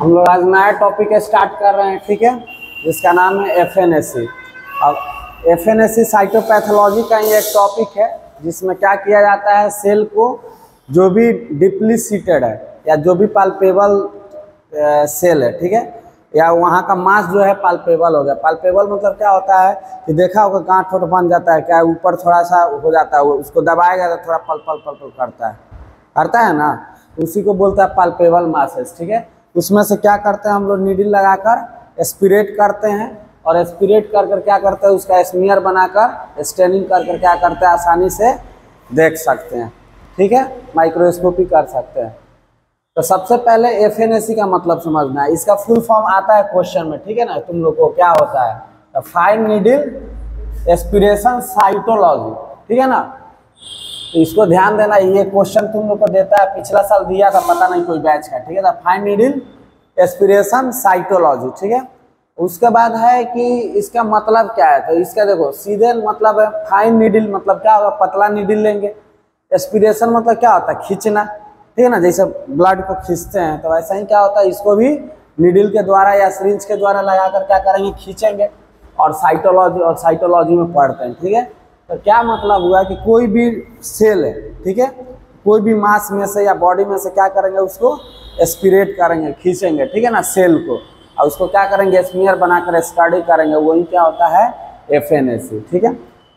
हम लोग आज नया टॉपिक स्टार्ट कर रहे हैं, ठीक है, जिसका नाम है एफएनएसी। अब एफएनएसी साइटोपैथोलॉजी का ही एक टॉपिक है जिसमें क्या किया जाता है, सेल को जो भी डीपली सीटेड है या जो भी पाल्पेबल सेल है, ठीक है, या वहाँ का मास जो है पाल्पेबल हो गया। पाल्पेबल मतलब क्या होता है कि देखा होगा गांठ ठोट बन जाता है, क्या ऊपर थोड़ा सा हो जाता है, उसको दबाएगा तो थोड़ा पल पल पल पल करता है ना, उसी को बोलता है पाल्पेबल मासेस, ठीक है। उसमें से क्या करते हैं हम लोग, नीडल लगाकर एस्पिरेट करते हैं और एस्पिरेट कर कर क्या करते हैं, उसका स्मीयर बनाकर स्टेनिंग कर कर क्या करते हैं, आसानी से देख सकते हैं, ठीक है, माइक्रोस्कोपी कर सकते हैं। तो सबसे पहले एफएनएसी का मतलब समझना है। इसका फुल फॉर्म आता है क्वेश्चन में, ठीक है ना, तुम लोग को क्या होता है, तो फाइन नीडल एस्पिरेशन साइटोलॉजी, ठीक है ना। तो इसको ध्यान देना, ये क्वेश्चन तुम लोग को देता है, पिछला साल दिया था, पता नहीं कोई बैच का, ठीक है ना। फाइन नीडल एस्पिरेशन साइटोलॉजी, ठीक है। उसके बाद है कि इसका मतलब क्या है, तो इसका देखो सीधे मतलब है, फाइन नीडल मतलब क्या होगा, पतला नीडल लेंगे। एस्पिरेशन मतलब क्या होता है, खींचना, ठीक है ना, जैसे ब्लड को खींचते हैं तो वैसा ही क्या होता है, इसको भी नीडल के द्वारा या सिरिंज के द्वारा लगाकर क्या करेंगे, खींचेंगे। और साइटोलॉजी में पढ़ते हैं, ठीक है। तो क्या मतलब हुआ कि कोई भी सेल है, ठीक है, कोई भी मास में से या बॉडी में से क्या करेंगे, उसको एस्पिरेट करेंगे, खींचेंगे, ठीक है ना, सेल को, और उसको क्या करेंगे, स्मीयर बनाकर स्टडी करेंगे, वही क्या होता है, एफएनएसी, ठीक है।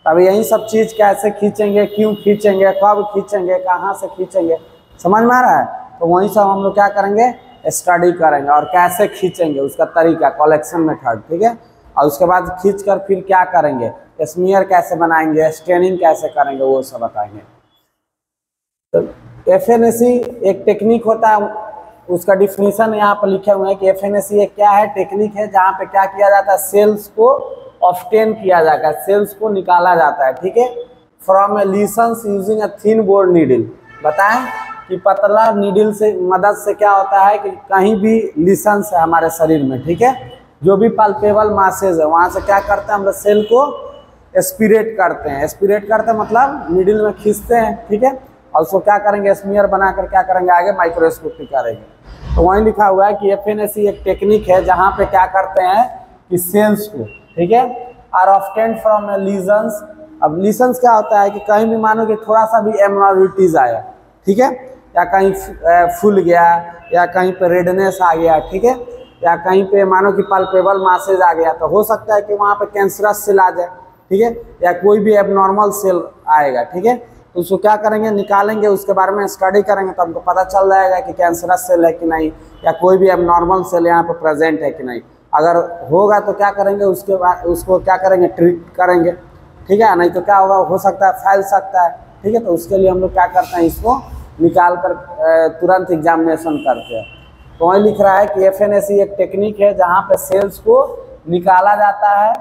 तब यही सब चीज़ कैसे खींचेंगे, क्यों खींचेंगे, कब खींचेंगे, कहाँ से खींचेंगे, समझ में आ रहा है। तो वही सब हम लोग क्या करेंगे, स्टडी करेंगे, और कैसे खींचेंगे उसका तरीका, कलेक्शन मेथड, ठीक है। और उसके बाद खींच कर फिर क्या करेंगे, स्मीयर कैसे बनाएंगे, स्टेनिंग कैसे करेंगे, वो सब बताएंगे। तो एफएनएसी एक टेक्निक होता है, उसका डिफिनीशन यहाँ पर लिखे हुए हैं कि एफएनएसी एक क्या है, टेक्निक है जहाँ पे क्या किया जाता है, सेल्स को ऑब्टेन किया जाता है, सेल्स को निकाला जाता है, ठीक है, from a lesions using a thin bore needle. बताएं कि पतला नीडल से मदद से क्या होता है कि कहीं भी लीशंस है हमारे शरीर में, ठीक है, जो भी पाल्पेबल मासेज है वहाँ से क्या करते हैं हम लोग, सेल को एस्पिरेट करते हैं। एस्पिरेट करते हैं मतलब नीडल में खींचते हैं, ठीक है, और उसको क्या करेंगे, स्मीयर बनाकर क्या करेंगे, आगे माइक्रोस्कोपी करेंगे। तो वहीं लिखा हुआ है कि एफएनएसी एक टेक्निक है जहाँ पे क्या करते हैं कि सेल्स को, ठीक है, आर ऑब्टेन्ड फ्रॉम लीजन्स। अब लीजन्स क्या होता है कि कहीं भी मानो कि थोड़ा सा भी एब्नॉर्मलिटीज आया, ठीक है, या कहीं फूल गया, या कहीं पे रेडनेस आ गया, ठीक है, या कहीं पे मानो कि पाल्पेबल मासेज आ गया, तो हो सकता है कि वहाँ पे कैंसरस सेल आ जाए, ठीक है, या कोई भी एबनॉर्मल सेल आएगा, ठीक है। तो उसको क्या करेंगे, निकालेंगे, उसके बारे में स्टडी करेंगे, तो हमको पता चल जाएगा कि कैंसरस सेल है कि नहीं, या कोई भी एबनॉर्मल सेल यहाँ पे प्रेजेंट है कि नहीं। अगर होगा तो क्या करेंगे, उसके बाद उसको क्या करेंगे, ट्रीट करेंगे, ठीक है, नहीं तो क्या होगा, हो सकता है फैल सकता है, ठीक है। तो उसके लिए हम लोग क्या करते हैं, इसको निकाल कर तुरंत एग्जामिनेशन करते हैं। तो वही लिख रहा है कि एफएनएसी एक टेक्निक है जहाँ पे सेल्स को निकाला जाता है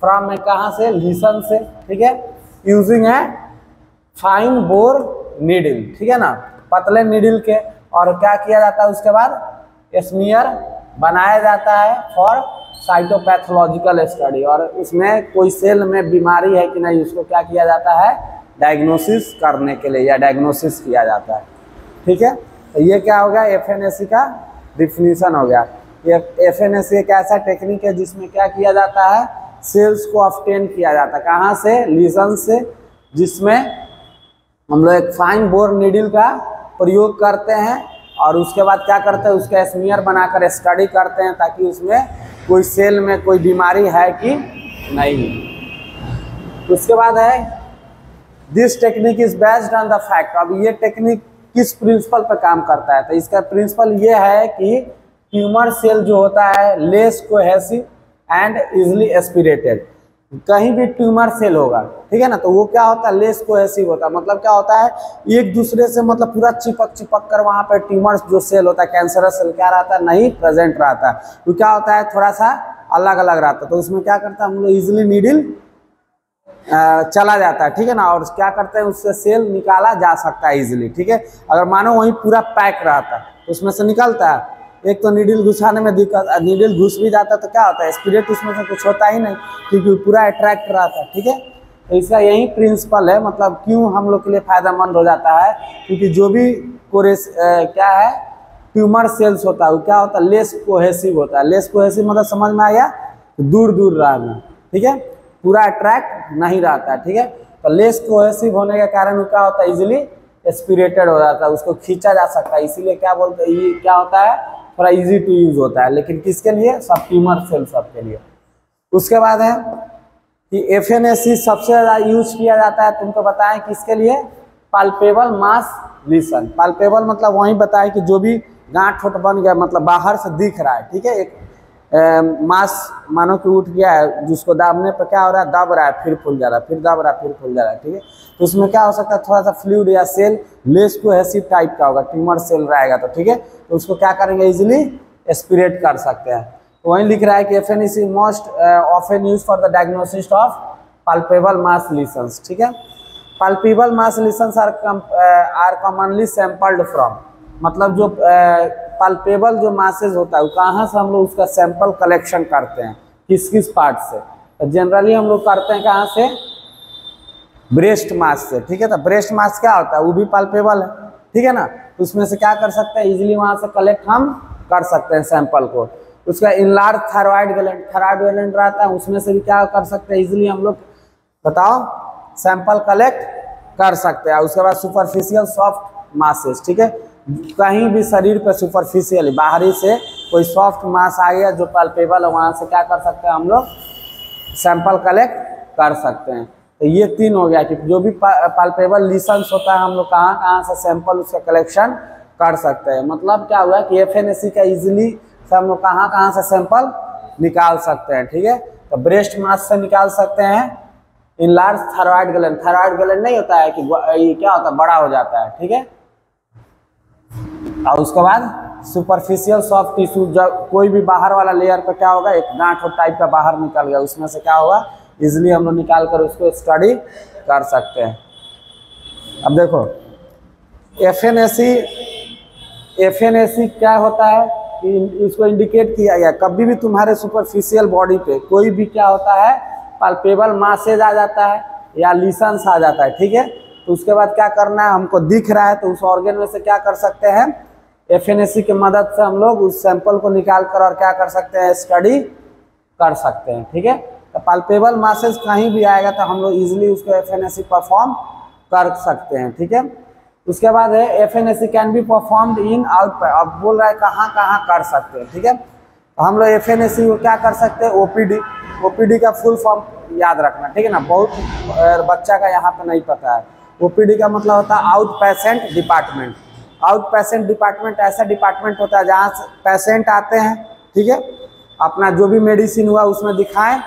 फ्रॉम में, कहाँ से, लीशन से, ठीक है, यूजिंग है फाइन बोर नीडल, ठीक है ना, पतले नीडल के। और क्या किया जाता है, उसके बाद स्मीयर बनाया जाता है फॉर साइटोपैथोलॉजिकल स्टडी, और उसमें कोई सेल में बीमारी है कि नहीं, उसको क्या किया जाता है, डायग्नोसिस करने के लिए, या डायग्नोसिस किया जाता है, ठीक है। तो ये क्या हो गया, एफएनएसी का डिफिनीशन हो गया। ये एफएनएसी एक ऐसा टेक्निक है जिसमें क्या किया जाता है, सेल्स को ऑब्टेन किया जाता है, कहाँ से, लीजन से, जिसमें हम लोग एक फाइन बोर नीडल का प्रयोग करते हैं, और उसके बाद क्या करते हैं, उसका स्मीयर बनाकर स्टडी करते हैं ताकि उसमें कोई सेल में कोई बीमारी है कि नहीं। उसके बाद है this technique is based on the fact. अब ये टेक्निक किस प्रिंसिपल पर काम करता है, तो इसका प्रिंसिपल ये है कि ट्यूमर सेल जो होता है less cohesive and easily aspirated. कहीं भी ट्यूमर सेल होगा, ठीक है ना, तो वो क्या होता है, लेस कोहेसिव होता है, मतलब क्या होता है, एक दूसरे से मतलब पूरा चिपक कर वहाँ पे ट्यूमर जो सेल होता है, कैंसरस सेल क्या रहता है, नहीं प्रेजेंट रहता है। तो क्या होता है, थोड़ा सा अलग अलग रहता है, तो उसमें क्या करता है, हम लोग इजिली नीडल चला जाता है, ठीक है ना, और क्या करते हैं, उससे सेल निकाला जा सकता है इजिली, ठीक है। अगर मानो वहीं पूरा पैक रहता है तो उसमें से निकलता है, एक तो नीडल घुसाने में दिक्कत, नीडल घुस भी जाता है तो क्या होता है, स्पिरिट उसमें से कुछ होता ही नहीं, क्योंकि पूरा अट्रैक्ट रहता है, ठीक है। तो इसका यही प्रिंसिपल है, मतलब क्यों हम लोग के लिए फायदेमंद हो जाता है, क्योंकि जो भी क्या है, ट्यूमर सेल्स होता है वो क्या होता है, लेस कोहेसिव होता है। लेस कोहेसिव मतलब समझ में आ गया, दूर दूर रहना, ठीक है, पूरा अट्रैक्ट नहीं रहता है, ठीक है। तो लेस कोहेसिव होने के कारण क्या होता है, इजिली एस्पिरेटेड हो जाता है, उसको खींचा जा सकता है, इसीलिए क्या बोलते हैं, ये क्या होता है, थोड़ा इजी टू यूज होता है। लेकिन किसके लिए, सब ट्यूमर सेल सब के लिए। उसके बाद है कि एफएनएसी सबसे ज़्यादा यूज किया जाता है, तुमको बताएं किसके लिए, पाल्पेबल मास लीशन। पाल्पेबल मतलब वही बताएं कि जो भी गांठ ठोट बन गया, मतलब बाहर से दिख रहा है, ठीक है, एक मास मानो कि उठ गया है, जिसको दाबने पर क्या हो रहा है, दब रहा है, फिर फूल जा रहा है, फिर दब रहा है, फिर फूल जा रहा है, ठीक है। तो उसमें क्या हो सकता है, थोड़ा सा फ्लूइड या सेल लेस कोहेसिव टाइप का होगा, ट्यूमर सेल रहेगा, तो ठीक है, तो उसको क्या करेंगे, इजिली एस्पिरेट कर सकते हैं। तो वहीं लिख रहा है कि FNAC most often used for the diagnosis of palpable mass lesions, ठीक है। Palpable mass lesions are commonly sampled from, मतलब जो पाल्पेबल जो मासेज होता है वो कहाँ से हम लोग उसका सैंपल कलेक्शन करते हैं, किस किस पार्ट से, तो जनरली हम लोग करते हैं कहाँ से, ब्रेस्ट मास से, ठीक है। तो ब्रेस्ट मास क्या होता है, वो भी पाल्पेबल है, ठीक है ना, तो उसमें से क्या कर सकते हैं, इजीली वहाँ से कलेक्ट हम कर सकते हैं सैंपल को। उसका इनलार्ज थायराइड ग्लैंड रहता है, उसमें से भी क्या कर सकते हैं, इजीली हम लोग बताओ सैंपल कलेक्ट कर सकते हैं। उसके बाद सुपरफिशियल सॉफ्ट मासेस, ठीक है, कहीं भी शरीर पे सुपरफिशियली बाहरी से कोई सॉफ्ट मास आ गया जो पाल्पेबल है, वहाँ से क्या कर सकते हैं हम लोग सैंपल कलेक्ट कर सकते हैं। तो ये तीन हो गया कि जो भी पाल्पेबल लीशंस होता है हम लोग कहाँ कहाँ से सैंपल उसका कलेक्शन कर सकते हैं। मतलब क्या हुआ कि एफएनएसी का इजीली से हम लोग कहाँ कहाँ से सैंपल निकाल सकते हैं, ठीक है। तो ब्रेस्ट मास से निकाल सकते हैं, इनलार्ज थायराइड ग्लैंड नहीं होता है कि ये क्या होता है, बड़ा हो जाता है, ठीक है। और उसके बाद सुपरफिशियल सॉफ्ट टिश्यू, जब कोई भी बाहर वाला लेयर पे क्या होगा, एक गांठ टाइप का बाहर निकल गया, उसमें से क्या होगा, इजिली हम लोग निकाल कर उसको स्टडी कर सकते हैं। अब देखो एफएनएसी क्या होता है कि इसको इंडिकेट किया गया, कभी भी तुम्हारे सुपरफिशियल बॉडी पे कोई भी क्या होता है, पाल्पेबल मासेज आ जाता है या लीशंस आ जाता है, ठीक है। तो उसके बाद क्या करना है, हमको दिख रहा है तो उस ऑर्गन में से क्या कर सकते हैं, एफएनएसी की मदद से हम लोग उस सैंपल को निकाल कर और क्या कर सकते हैं, स्टडी कर सकते हैं, ठीक है। तो पाल्पेबल मासेज कहीं भी आएगा तो हम लोग इजीली उसको एफएनएसी परफॉर्म कर सकते हैं, ठीक है। उसके बाद है FNAC can be performed in out, अब बोल रहा है कहाँ कहाँ कर सकते हैं, ठीक है। तो हम लोग एफएनएसी को क्या कर सकते हैं, ओपीडी का फुल फॉर्म याद रखना, ठीक है ना, बहुत बच्चा का यहाँ पे नहीं पता है। ओपीडी का मतलब होता है out patient department. Out patient department ऐसा डिपार्टमेंट होता है जहाँ से पेशेंट आते हैं, ठीक है, अपना जो भी मेडिसिन हुआ उसमें दिखाएं,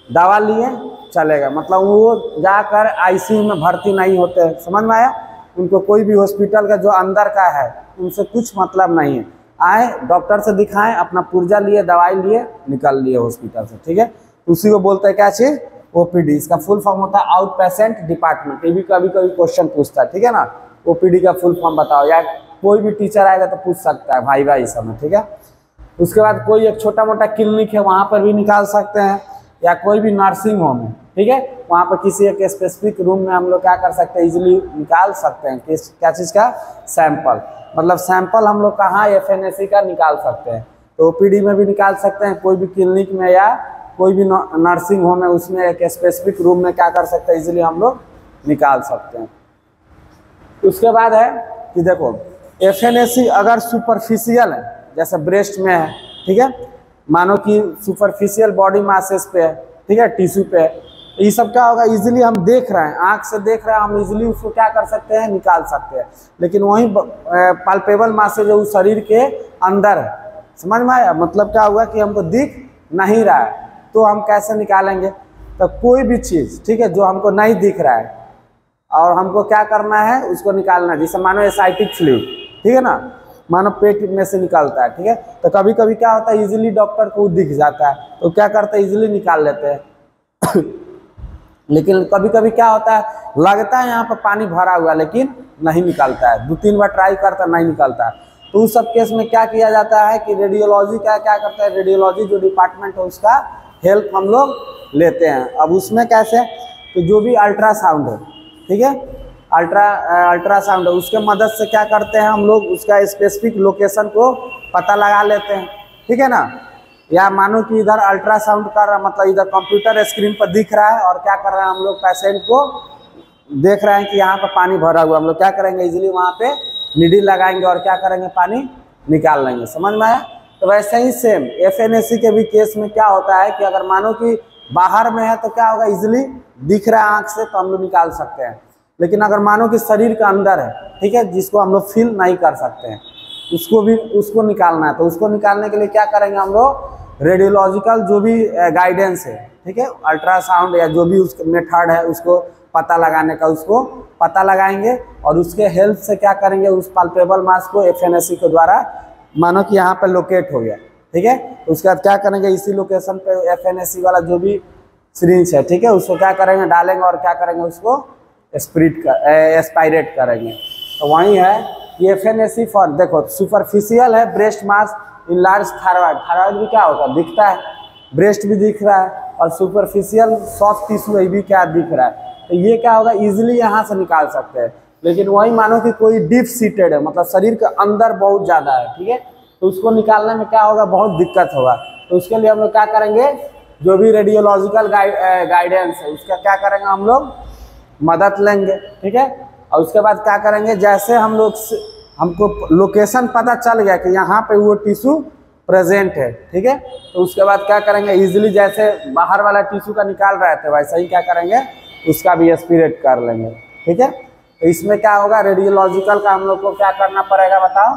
दवा लिए चलेगा, मतलब वो जाकर आईसीयू में भर्ती नहीं होते हैं, समझ में आया। उनको कोई भी हॉस्पिटल का जो अंदर का है उनसे कुछ मतलब नहीं है, आए डॉक्टर से दिखाएं, अपना पुर्जा लिए, दवाई लिए, निकल लिए हॉस्पिटल से, ठीक है। उसी को बोलते हैं क्या चीज़, ओपीडी। इसका फुल फॉर्म होता है आउट पेशेंट डिपार्टमेंट। ये भी कभी कभी क्वेश्चन पूछता है, ठीक है ना, ओपीडी का फुल फॉर्म बताओ, या कोई भी टीचर आएगा तो पूछ सकता है भाई इस समय, ठीक है। उसके बाद कोई एक छोटा मोटा क्लिनिक है वहाँ पर भी निकाल सकते हैं, या कोई भी नर्सिंग होम है, ठीक है, वहाँ पर किसी एक स्पेसिफिक रूम में हम लोग क्या कर सकते हैं, इजीली निकाल सकते हैं क्या चीज़ का, सैंपल। मतलब सैंपल हम लोग कहाँ एफएनएसी का निकाल सकते हैं, तो ओपीडी में भी निकाल सकते हैं, कोई भी क्लिनिक में या कोई भी नर्सिंग होम है उसमें एक स्पेसिफिक रूम में क्या कर सकते हैं, इजीली हम लोग निकाल सकते हैं। उसके बाद है कि देखो एफएनएसी अगर सुपरफिशियल है, जैसे ब्रेस्ट में है, ठीक है, मानो कि सुपरफिशियल बॉडी मासेस पे है, ठीक है, टिश्यू पे है, ये सब क्या होगा, इजीली हम देख रहे हैं, आंख से देख रहे हैं, हम इजीली उसको क्या कर सकते हैं, निकाल सकते हैं। लेकिन वहीं पाल्पेबल मासेज जो शरीर के अंदर है, समझ में आया, मतलब क्या हुआ कि हमको दिख नहीं रहा है तो हम कैसे निकालेंगे, तो कोई भी चीज़, ठीक है, जो हमको नहीं दिख रहा है और हमको क्या करना है, उसको निकालना है। जैसे मानो एसाइटिक फ्लूइड, ठीक है ना, मानो पेट में से निकलता है, ठीक है, तो कभी कभी क्या होता है, इजीली डॉक्टर को दिख जाता है तो क्या करते हैं, इजीली निकाल लेते हैं। लेकिन कभी कभी क्या होता है, लगता है यहाँ पर पानी भरा हुआ लेकिन नहीं निकलता है, 2-3 बार ट्राई करता नहीं निकलता है, तो उस सब केस में क्या किया जाता है कि रेडियोलॉजी क्या करता है, रेडियोलॉजी जो डिपार्टमेंट है उसका हेल्प हम लोग लेते हैं। अब उसमें कैसे, तो जो भी अल्ट्रासाउंड है, ठीक है, अल्ट्रासाउंड है, उसके मदद से क्या करते हैं हम लोग, उसका स्पेसिफिक लोकेशन को पता लगा लेते हैं, ठीक है ना। या मानो कि इधर अल्ट्रासाउंड कर रहा, मतलब इधर कंप्यूटर स्क्रीन पर दिख रहा है और क्या कर रहे हैं हम लोग, पेशेंट को देख रहे हैं कि यहाँ पर पानी भरा हुआ, हम लोग क्या करेंगे, इजीली वहाँ पे नीडल लगाएंगे और क्या करेंगे, पानी निकाल लेंगे। समझ में आया। तो वैसे ही सेम FNAC के भी केस में क्या होता है कि अगर मानो कि बाहर में है तो क्या होगा, इजीली दिख रहा है आँख से तो हम लोग निकाल सकते हैं। लेकिन अगर मानो कि शरीर के अंदर है, ठीक है, जिसको हम लोग फील नहीं कर सकते हैं, उसको निकालना है, तो उसको निकालने के लिए क्या करेंगे हम लोग, रेडियोलॉजिकल जो भी गाइडेंस है, ठीक है, अल्ट्रासाउंड या जो भी उसका मेथड है उसको पता लगाने का, उसको पता लगाएंगे और उसके हेल्प से क्या करेंगे, उस पाल्पेबल मास को FNAC के द्वारा मानो कि यहाँ पे लोकेट हो गया, ठीक है। उसके बाद क्या करेंगे, इसी लोकेशन पे FNAC वाला जो भी सिरिंज है, ठीक है, उसको क्या करेंगे, डालेंगे और क्या करेंगे, उसको एस्पायरेट करेंगे। तो वही है ये FNAC फॉर, देखो सुपरफिशियल है breast mass in large thyroid, thyroid भी क्या होगा, दिखता है, ब्रेस्ट भी दिख रहा है और सुपरफिशियल सॉफ्ट टिश्यू ये भी क्या दिख रहा है, तो ये क्या होगा, इजीली यहाँ से निकाल सकते हैं। लेकिन वही मानो कि कोई डीप सीटेड है, मतलब शरीर के अंदर बहुत ज़्यादा है, ठीक है, तो उसको निकालने में क्या होगा, बहुत दिक्कत होगा। तो उसके लिए हम लोग क्या करेंगे, जो भी रेडियोलॉजिकल गाइडेंस है उसका क्या करेंगे, हम लोग मदद लेंगे, ठीक है। और उसके बाद क्या करेंगे, जैसे हमको लोकेशन पता चल गया कि यहाँ पे वो टिश्यू प्रेजेंट है, ठीक है, तो उसके बाद क्या करेंगे, इजीली जैसे बाहर वाला टिश्यू का निकाल रहे थे वैसे ही क्या करेंगे, उसका भी एस्पिरेट कर लेंगे, ठीक है। तो इसमें क्या होगा, रेडियोलॉजिकल का हम लोग को क्या करना पड़ेगा, बताओ,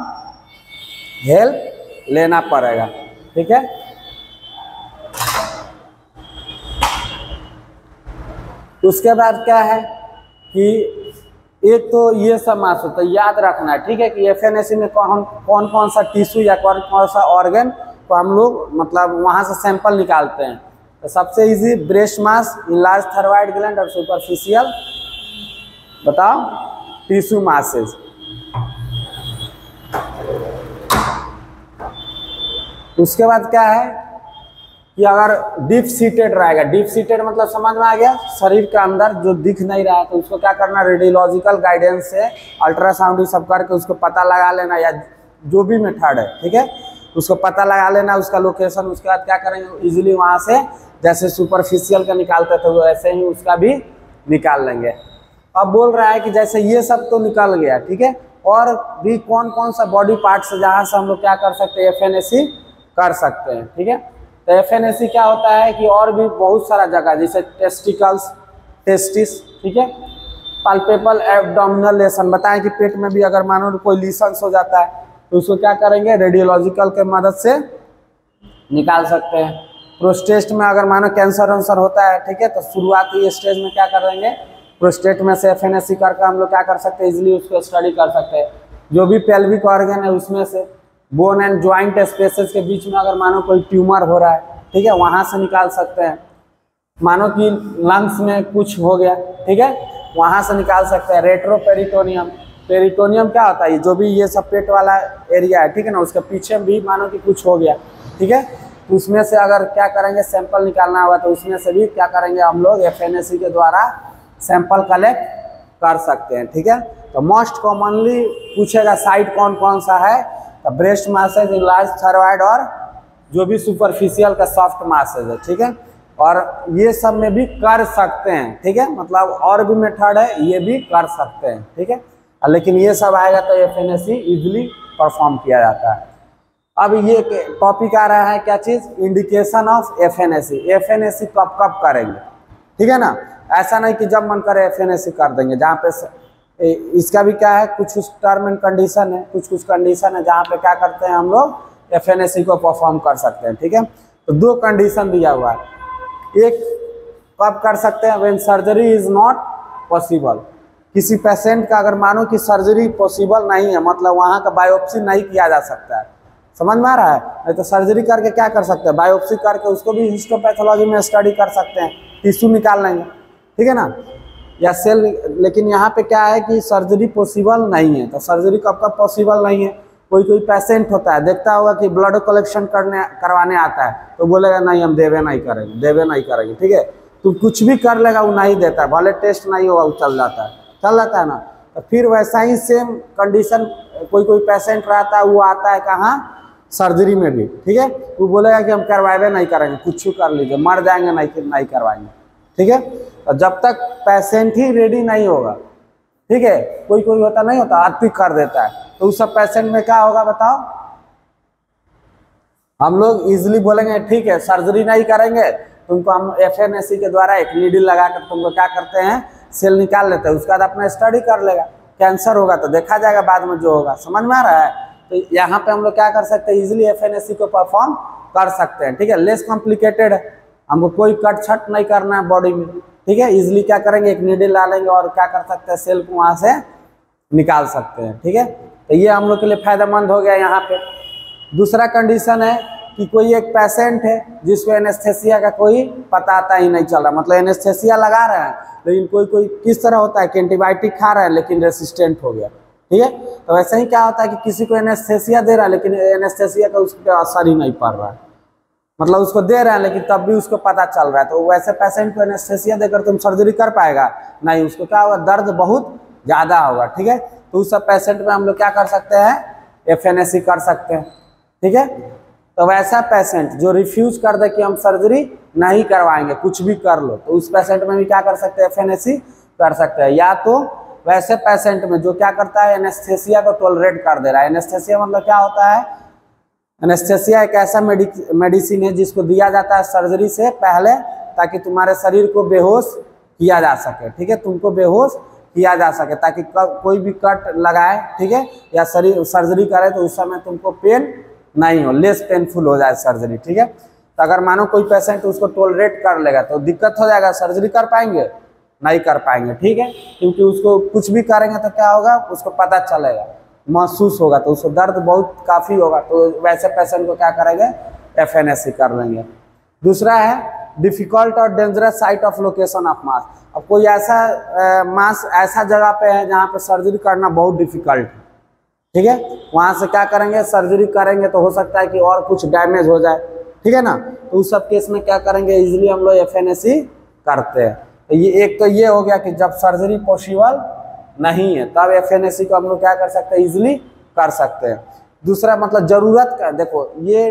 हेल्प लेना पड़ेगा, ठीक है। उसके बाद क्या है कि एक तो ये सब मास होता है, याद रखना है, ठीक है, कि FNAC में कौन कौन सा टिश्यू या कौन कौन सा ऑर्गन को हम लोग मतलब वहाँ से सैंपल निकालते हैं। तो सबसे इजी ब्रेस्ट मास, लार्ज थायराइड ग्लैंड और सुपरफिशियल बताओ टिश्यू मासेज। उसके बाद क्या है कि अगर डीप सीटेड रहेगा, डीप सीटेड मतलब समझ में आ गया, शरीर के अंदर जो दिख नहीं रहा है, तो उसको क्या करना, रेडियोलॉजिकल गाइडेंस से अल्ट्रासाउंड सब करके उसको पता लगा लेना, या जो भी मेथड है, ठीक है, उसको पता लगा लेना उसका लोकेशन। उसके बाद क्या करेंगे, इजीली वहाँ से जैसे सुपरफिशियल का निकालते थे वैसे ही उसका भी निकाल लेंगे। अब बोल रहा है कि जैसे ये सब तो निकल गया, ठीक है, और भी कौन कौन सा बॉडी पार्ट्स है जहाँ से हम लोग क्या कर सकते हैं, FNAC कर सकते हैं, ठीक है। तो FNAC क्या होता है कि और भी बहुत सारा जगह, जैसे टेस्टिकल्स, टेस्टिस, ठीक है, पाल्पेबल एब्डोमिनल लेशन, बताएं कि पेट में भी अगर मानो कोई लीशंस हो जाता है तो उसको क्या करेंगे, रेडियोलॉजिकल के मदद से निकाल सकते हैं। प्रोस्टेट में अगर मानो कैंसर वंसर होता है, ठीक है, तो शुरुआती स्टेज में क्या करेंगे, प्रोस्टेट में से FNAC करके हम लोग क्या कर सकते हैं, इजीली उसको स्टडी कर सकते हैं। जो भी पेल्विक ऑर्गन है उसमें से बोन एंड ज्वाइंट स्पेसेस के बीच में अगर मानो कोई ट्यूमर हो रहा है, ठीक है, वहाँ से निकाल सकते हैं। मानो कि लंग्स में कुछ हो गया, ठीक है, वहाँ से निकाल सकते हैं। रेट्रोपेरिटोनियम, पेरिटोनियम क्या होता है, जो भी ये सब पेट वाला एरिया है, ठीक है ना, उसके पीछे भी मानो कि कुछ हो गया, ठीक है, तो उसमें से अगर क्या करेंगे, सैंपल निकालना होगा तो उसमें से भी क्या करेंगे हम लोग, FNAC के द्वारा सैंपल कलेक्ट कर सकते हैं, ठीक है। तो मोस्ट कॉमनली पूछेगा साइट कौन कौन सा है, तो ब्रेस्ट मासेज, लार्ज थायराइड और जो भी सुपरफिशियल का सॉफ्ट मासेज है, ठीक है, और ये सब में भी कर सकते हैं, ठीक है, मतलब और भी मेथड है, ये भी कर सकते हैं, ठीक है, लेकिन ये सब आएगा तो FNAC इजीली परफॉर्म किया जाता है। अब ये टॉपिक आ रहा है क्या चीज़, इंडिकेशन ऑफ FNAC, FNAC कब कब करेंगे, ठीक है ना, ऐसा नहीं कि जब मन करे FNAC कर देंगे। जहाँ पे इसका भी क्या है, कुछ टर्म एंड कंडीशन है, कुछ कंडीशन है जहाँ पे क्या करते हैं हम लोग FNAC को परफॉर्म कर सकते हैं, ठीक है। तो दो कंडीशन दिया हुआ है, एक कब कर सकते हैं, when surgery is not possible, किसी पेशेंट का अगर मानो कि सर्जरी पॉसिबल नहीं है, मतलब वहाँ का बायोप्सी नहीं किया जा सकता है, समझ में आ रहा है, नहीं तो सर्जरी करके क्या कर सकते हैं, बायोप्सी करके उसको भी हिस्टोपैथोलॉजी में स्टडी कर सकते हैं, टिश्यू निकाल लेंगे, ठीक है ना, या सेल। लेकिन यहाँ पे क्या है कि सर्जरी पॉसिबल नहीं है, तो सर्जरी कब कब पॉसिबल नहीं है, कोई पेशेंट होता है, देखता होगा कि ब्लड कलेक्शन करवाने आता है तो बोलेगा नहीं हम देवे नहीं करेंगे, ठीक है, तो कुछ भी कर लेगा वो नहीं देता है, भले टेस्ट नहीं होगा वो चल जाता है, चल जाता है ना। तो फिर वैसा ही सेम कंडीशन कोई कोई पेशेंट रहता है, वो आता है कहाँ, सर्जरी में भी, ठीक है। वो बोलेगा कि हम करवाए नहीं करेंगे, कुछ कर लीजिए, मर जाएंगे नहीं करवाएंगे, ठीक है। और जब तक पेशेंट ही रेडी नहीं होगा, ठीक है, कोई कोई होता नहीं होता आत्ती कर देता है, तो उस सब पेशेंट में क्या होगा बताओ। हम लोग इजिली बोलेंगे ठीक है सर्जरी नहीं करेंगे, तुमको हम FNAC के द्वारा एक नीडल लगाकर तुमको क्या करते हैं, सेल निकाल लेते हैं, उसके बाद अपना स्टडी कर लेगा। कैंसर होगा तो देखा जाएगा बाद में जो होगा, समझ में आ रहा है। तो यहाँ पे हम लोग क्या कर सकते हैं, इजिली FNAC को परफॉर्म कर सकते हैं, ठीक है। लेस कॉम्प्लिकेटेड है, हमको कोई कट छट नहीं करना है बॉडी में, ठीक है। इजिली क्या करेंगे, एक नीडल डालेंगे और क्या कर सकते हैं, सेल को वहाँ से निकाल सकते हैं, ठीक है। तो ये हम लोग के लिए फायदेमंद हो गया। यहाँ पे दूसरा कंडीशन है कि कोई एक पेशेंट है जिसको एनेस्थेसिया का कोई पता ही नहीं चल रहा, मतलब एनेस्थेसिया लगा रहे हैं लेकिन कोई कोई किस तरह होता है कि एंटीबायोटिक खा रहा है लेकिन रेसिस्टेंट हो गया, ठीक है। तो वैसे ही क्या होता है कि किसी को एनेस्थेसिया दे रहा है लेकिन एनेस्थेसिया का उस पर असर ही नहीं पड़ रहा है, मतलब उसको दे रहे हैं लेकिन तब भी उसको पता चल रहा है। तो वैसे पेशेंट को एनेस्थेसिया देकर तुम सर्जरी कर पाएगा नहीं, उसको क्या होगा, दर्द बहुत ज़्यादा होगा, ठीक है। तो उस सब पेशेंट में हम लोग क्या कर सकते हैं, FNAC कर सकते हैं, ठीक है। तो वैसा पेशेंट जो रिफ्यूज कर दे कि हम सर्जरी नहीं करवाएंगे, कुछ भी कर लो, तो उस पेशेंट में भी क्या कर सकते हैं, FNAC कर सकते हैं। या तो वैसे पेशेंट में जो क्या करता है, एनेस्थेसिया को टॉलरेट कर दे रहा है। एनेस्थेसिया मतलब क्या होता है, एनेस्थेसिया एक ऐसा मेडिसिन है जिसको दिया जाता है सर्जरी से पहले ताकि तुम्हारे शरीर को बेहोश किया जा सके, ठीक है, तुमको बेहोश किया जा सके ताकि कोई भी कट लगाए, ठीक है, या शरीर सर्जरी करे तो उस समय तुमको पेन नहीं हो, लेस पेनफुल हो जाए सर्जरी, ठीक है। तो अगर मानो कोई पेशेंट उसको टॉलरेट कर लेगा तो दिक्कत हो जाएगा, सर्जरी कर पाएंगे नहीं कर पाएंगे, ठीक है, क्योंकि उसको कुछ भी करेंगे तो क्या होगा, उसको पता चलेगा, महसूस होगा, तो उसको दर्द बहुत काफ़ी होगा। तो वैसे पेशेंट को क्या करेंगे, FNAC कर लेंगे। दूसरा है डिफिकल्ट और dangerous site of location of mass. अब कोई ऐसा मास ऐसा जगह पे है जहाँ पे सर्जरी करना बहुत डिफिकल्ट है, ठीक है, वहाँ से क्या करेंगे, सर्जरी करेंगे तो हो सकता है कि और कुछ डैमेज हो जाए, ठीक है ना। तो उस सब केस में क्या करेंगे, इजीली हम लोग FNAC करते हैं। तो ये एक तो ये हो गया कि जब सर्जरी पॉसिबल नहीं है तब FNAC को हम लोग क्या कर सकते हैं, इजीली कर सकते हैं। दूसरा मतलब जरूरत का, देखो ये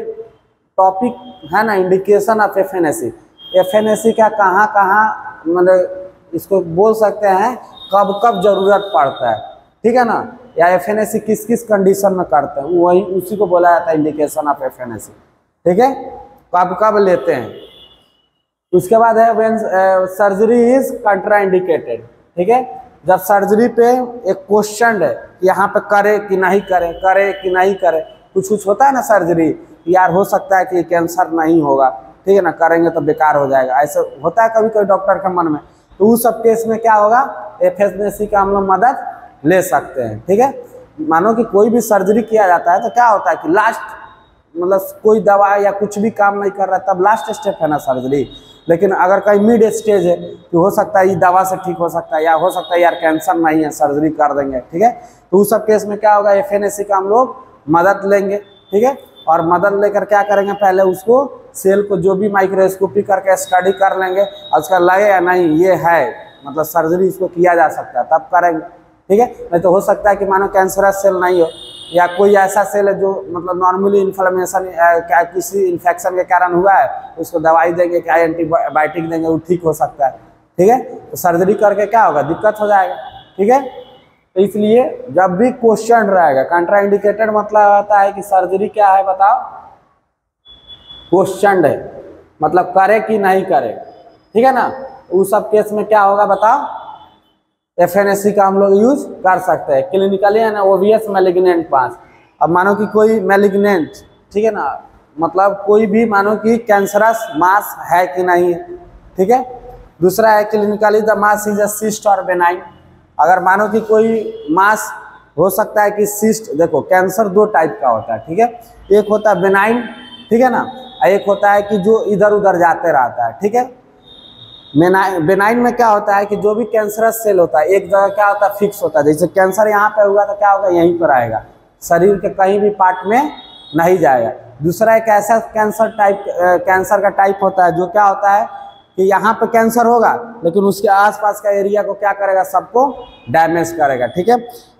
टॉपिक है ना, इंडिकेशन ऑफ FNAC का कहाँ कहाँ मतलब इसको बोल सकते हैं, कब कब जरूरत पड़ता है, ठीक है ना, या FNAC किस किस कंडीशन में करते हैं, वही उसी को बोला जाता है इंडिकेशन ऑफ FNAC, ठीक है, कब कब लेते हैं। उसके बाद है व्हेन सर्जरी इज कंट्राइंडिकेटेड, ठीक है, जब सर्जरी पे एक क्वेश्चन है यहाँ पे करे कि नहीं करे, करे कि नहीं करे, कुछ कुछ होता है ना सर्जरी, यार हो सकता है कि कैंसर नहीं होगा, ठीक है ना, करेंगे तो बेकार हो जाएगा, ऐसा होता है कभी कभी डॉक्टर के मन में। तो उस सब केस में क्या होगा, FNAC का हम लोग मदद ले सकते हैं, ठीक है। मानो कि कोई भी सर्जरी किया जाता है तो क्या होता है कि लास्ट मतलब कोई दवा या कुछ भी काम नहीं कर रहा है तब लास्ट स्टेप है ना सर्जरी। लेकिन अगर कहीं मिड स्टेज है कि हो सकता है ये दवा से ठीक हो सकता है, या हो सकता है यार कैंसर नहीं है, सर्जरी कर देंगे, ठीक है। तो उस सब केस में क्या होगा, FNAC का हम लोग मदद लेंगे, ठीक है, और मदद लेकर क्या करेंगे, पहले उसको सेल को जो भी माइक्रोस्कोपी करके स्टडी कर लेंगे, और उसका लगे या नहीं ये है मतलब सर्जरी इसको किया जा सकता है तब करेंगे, ठीक है। नहीं तो हो सकता है कि मानो कैंसरस सेल नहीं हो, या कोई ऐसा सेल है जो मतलब नॉर्मली इन्फ्लेमेशन क्या किसी इन्फेक्शन के कारण हुआ है, उसको दवाई देंगे, क्या एंटीबायोटिक देंगे, वो ठीक हो सकता है, ठीक है। तो सर्जरी करके क्या होगा, दिक्कत हो जाएगा, ठीक है। तो इसलिए जब भी क्वेश्चन रहेगा, कंट्राइंडिकेटेड मतलब होता है कि सर्जरी क्या है बताओ, क्वेश्चन है मतलब करे कि नहीं करे, ठीक है ना। उस सब केस में क्या होगा बताओ, FNAC का हम लोग यूज कर सकते हैं। क्लिनिकली है ना ओवियस मैलिग्नेंट पास, अब मानो कि कोई मैलिग्नेंट, ठीक है ना, मतलब कोई भी मानो कि कैंसरस मास है कि नहीं है, ठीक है। दूसरा है clinically the mass is a cyst और बेनाइन, अगर मानो कि कोई मास हो सकता है कि सिस्ट, देखो कैंसर दो टाइप का होता है, ठीक है, एक होता है बेनाइन, ठीक है ना, एक होता है कि जो इधर उधर जाते रहता है, ठीक है। बेनाइन में क्या होता है कि जो भी कैंसरस सेल होता है एक जगह क्या होता है, फिक्स होता है, जैसे कैंसर यहाँ पे हुआ तो क्या होगा, यहीं पर आएगा, शरीर के कहीं भी पार्ट में नहीं जाएगा। दूसरा एक ऐसा कैंसर का टाइप होता है जो क्या होता है कि यहाँ पे कैंसर होगा, लेकिन उसके आसपास का एरिया को क्या करेगा, सबको डैमेज करेगा। ठीक है,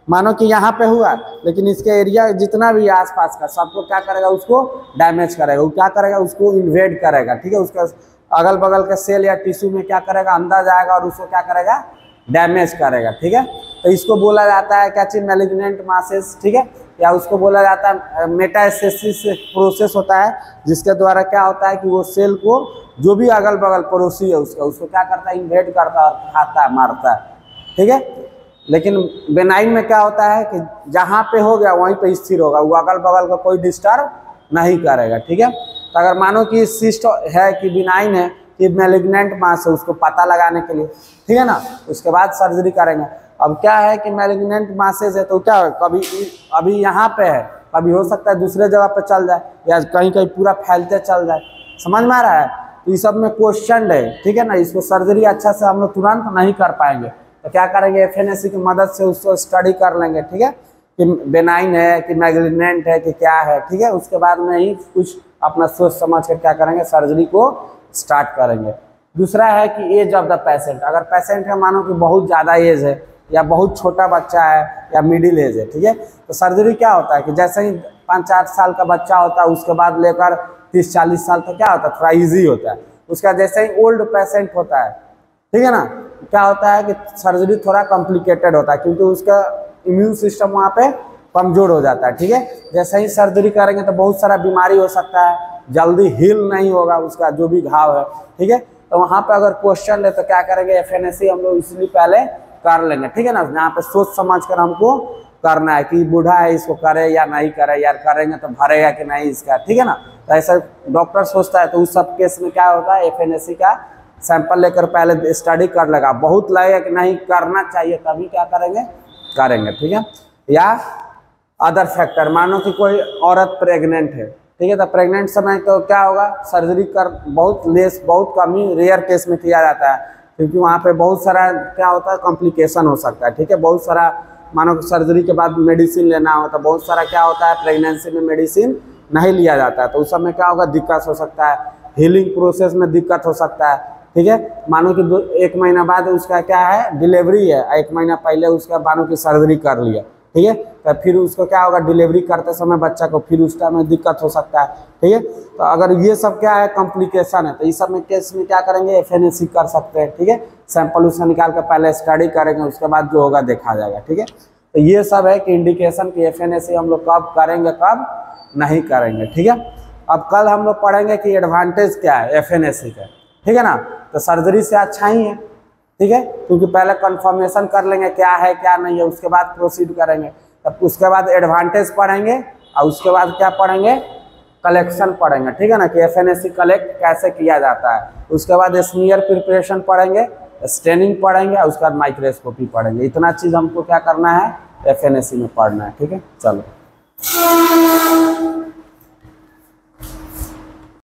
मानो कि यहाँ पे हुआ, लेकिन इसके एरिया जितना भी आसपास का सबको क्या करेगा, उसको डैमेज करेगा। वो क्या करेगा, उसको इन्वेड करेगा। ठीक है, उसका अगल बगल के सेल या टिश्यू में क्या करेगा, अंदर जाएगा और उसको क्या करेगा, डैमेज करेगा। ठीक है, तो इसको बोला जाता है क्या चीज, मैलिग्नेंट मासेस। ठीक है, या उसको बोला जाता है मेटास्टेसिस प्रोसेस होता है, जिसके द्वारा क्या होता है कि वो सेल को जो भी अगल बगल पड़ोसी है उसको क्या करता है, इन्वेड करता है, खाता है, मारता है। ठीक है, लेकिन बेनाइन में क्या होता है कि जहाँ पे हो गया वहीं पे स्थिर होगा, वो अगल बगल का कोई डिस्टर्ब नहीं करेगा। ठीक है, तो अगर मानो कि सिस्ट है कि बिनाइन है कि मैलिग्नेंट मास है, उसको पता लगाने के लिए, ठीक है ना, उसके बाद सर्जरी करेंगे। अब क्या है कि मैलिग्नेंट मासेज है, तो क्या है, कभी अभी यहाँ पे है, कभी हो सकता है दूसरे जगह पे चल जाए, या कहीं कहीं पूरा फैलते चल जाए। समझ में आ रहा है, तो ये सब में क्वेश्चन है। ठीक है ना, इसको सर्जरी अच्छा से हम लोग तुरंत नहीं कर पाएंगे, तो क्या करेंगे, FNAC की मदद से उसको स्टडी कर लेंगे। ठीक है, कि बेनाइन है कि मैलिग्नेंट है कि क्या है। ठीक है, उसके बाद में ही कुछ अपना सोच समझ कर क्या करेंगे, सर्जरी को स्टार्ट करेंगे। दूसरा है कि एज ऑफ द पेशेंट, अगर पेशेंट है मानो कि बहुत ज़्यादा एज है या बहुत छोटा बच्चा है या मिडिल एज है, ठीक है, तो सर्जरी क्या होता है कि जैसे ही 5-8 साल का बच्चा होता है, उसके बाद लेकर 30-40 साल तक क्या होता है, थोड़ा ईजी होता है। उसका जैसे ही ओल्ड पेशेंट होता है, ठीक है ना, क्या होता है कि सर्जरी थोड़ा कॉम्प्लिकेटेड होता है, क्योंकि उसका इम्यून सिस्टम वहाँ पे कमजोर हो जाता है। ठीक है, जैसे ही सर्जरी करेंगे तो बहुत सारा बीमारी हो सकता है, जल्दी हील नहीं होगा उसका जो भी घाव है। ठीक है, तो वहाँ पे अगर क्वेश्चन है तो क्या करेंगे, FNAC हम लोग इसलिए पहले कर लेंगे। ठीक है ना, यहाँ पे सोच समझ कर हमको करना है कि बूढ़ा है, इसको करे या नहीं करे, यार करेंगे तो भरेगा कि नहीं इसका। ठीक है ना, तो ऐसा डॉक्टर सोचता है, तो उस सब केस में क्या होता है, FNAC का सैंपल लेकर पहले स्टडी कर लेगा, बहुत लगेगा कि नहीं करना चाहिए, तभी क्या करेंगे, करेंगे। ठीक है, या अदर फैक्टर, मानो कि कोई औरत प्रेग्नेंट है, ठीक है, तो प्रेग्नेंट समय तो क्या होगा, सर्जरी कर बहुत कम ही रेयर केस में किया जाता है, क्योंकि वहाँ पे बहुत सारा क्या होता है, कॉम्प्लिकेशन हो सकता है। ठीक है, बहुत सारा मानो कि सर्जरी के बाद मेडिसिन लेना होता है, बहुत सारा क्या होता है, प्रेगनेंसी में मेडिसिन नहीं लिया जाता है, तो उस समय क्या होगा, दिक्कत हो सकता है, हीलिंग प्रोसेस में दिक्कत हो सकता है। ठीक है, मानो कि 1 महीना बाद उसका क्या है, डिलीवरी है, 1 महीना पहले उसका मानो कि सर्जरी कर लिया। ठीक है, तो फिर उसको क्या होगा, डिलीवरी करते समय बच्चा को फिर उस टाइम में दिक्कत हो सकता है। ठीक है, तो अगर ये सब क्या है, कॉम्प्लिकेशन है, तो इस सब में केस में क्या करेंगे, FNAC कर सकते हैं। ठीक है, सैंपल उसका निकाल कर पहले स्टडी करेंगे, उसके बाद जो होगा देखा जाएगा। ठीक है, तो ये सब है कि इंडिकेशन की FNAC हम लोग कब करेंगे, कब नहीं करेंगे। ठीक है, अब कल हम लोग पढ़ेंगे कि एडवांटेज क्या है FNAC का। ठीक है ना, तो सर्जरी से अच्छा ही है। ठीक है, क्योंकि पहले कंफर्मेशन कर लेंगे क्या है क्या नहीं है, उसके बाद प्रोसीड करेंगे। तब उसके बाद एडवांटेज पढ़ेंगे, और उसके बाद क्या पढ़ेंगे, कलेक्शन पढ़ेंगे। ठीक है ना, कि FNAC कलेक्ट कैसे किया जाता है। उसके बाद स्मीयर प्रिपरेशन पढ़ेंगे, स्टेनिंग पढ़ेंगे, और उसके बाद माइक्रोस्कोपी पढ़ेंगे। इतना चीज़ हमको क्या करना है, FNAC में पढ़ना है। ठीक है, चलो।